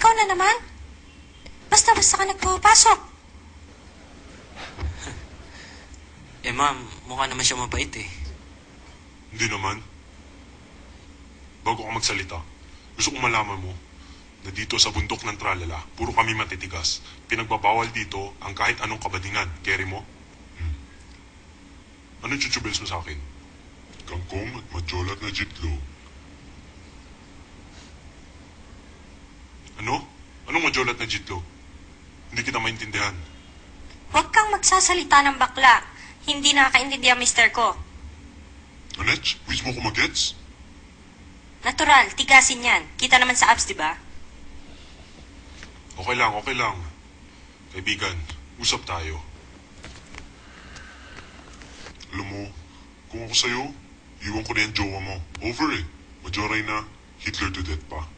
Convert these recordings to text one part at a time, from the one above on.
Ikaw na naman. Basta-basta ka nagpapasok. Ma'am, mukha naman siya mabait eh. Hindi naman. Bago ka magsalita, gusto kong malaman mo na dito sa bundok ng Tralala, puro kami matitigas. Pinagbabawal dito ang kahit anong kabadingan. Carry mo? Anong chuchubels mo sa akin? Kangkong at majolat na jitlo. Ano? Anong majolat na jitlo? Hindi kita maintindihan. Huwag kang magsasalita ng bakla. Hindi nakakaintindihan, mister ko. Anech, wish mo ko magets? Natural, tigasin yan. Kita naman sa apps, di ba? Okay lang, okay lang. Kaibigan, usap tayo. Alam mo, kung ako sa'yo, iwan ko na yung jowa mo. Over eh. Majoray na, Hitler to death pa.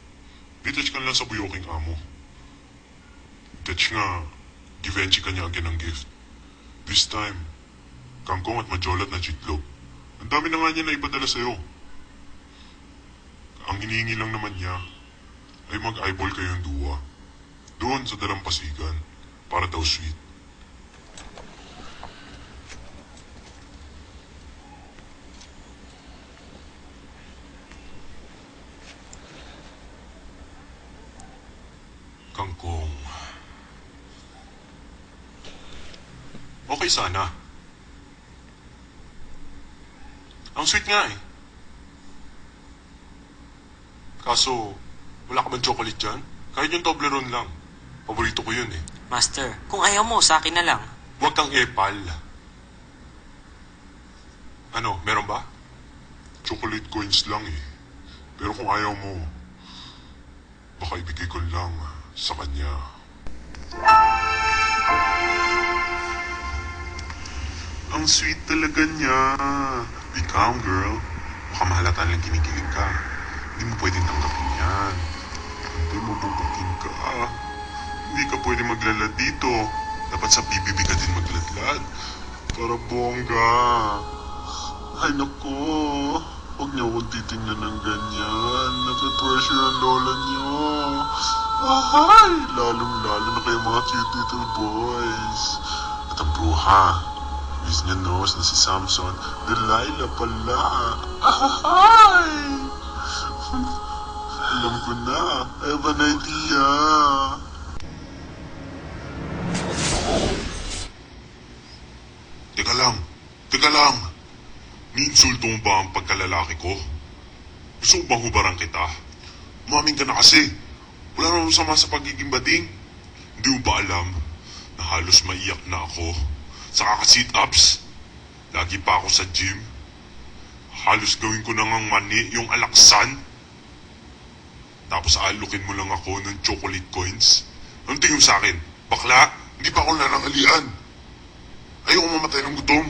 Bitach ka lang sa buyoking amo. Bitach nga, givenchy ka niya agad ng gift. This time, kangkong at majolat na chitlog. Ang dami na nga niya na ipadala sa'yo. Ang hinihingi lang naman niya ay mag-eyeball kayong duwa. Doon sa dalampasigan, para daw sweet. Kangkong. Okay sana. Ang sweet nga eh. Kaso, wala ka bang chocolate dyan? Kahit yung Toblerone lang. Paborito ko yun eh. Master, kung ayaw mo, sa akin na lang. Huwag kang epal. Ano, meron ba? Chocolate coins lang eh. Pero kung ayaw mo, baka ibigay ko lang sa kanya. Ang sweet talaga niya. Be calm, girl. Baka mahalata lang kinikilig ka. Hindi mo pwedeng tanggapin yan. Hindi mo bubuking ka. Hindi ka pwede maglalad dito. Dapat sa BBB ka din magladlad. Para bongga. Ay naku. Huwag niyo akong titingnan ng ganyan. Nape-pressure ang lola niyo. Ay! Lalong-lalo na kayo mga cute little boys. At ang bruha. Miss niya knows na si Samson. Delilah pala. Ay! Alam ko na. I have an idea. Teka lang. Teka lang. Niinsulto mo ba ang pagkalalaki ko? Gusto mo bang hubarang kita? Umamin ka na kasi. Wala naman sama sa pagiging bading. Hindi mo ba alam na halos maiyak na ako sa kaka-sit-ups? Lagi pa ako sa gym. Halos gawin ko na ngang mani yung alaksan. Tapos alukin mo lang ako ng chocolate coins. Anong tingin mo sa akin? Bakla? Hindi pa ako nanangalian. Ayoko mamatay ng gutom.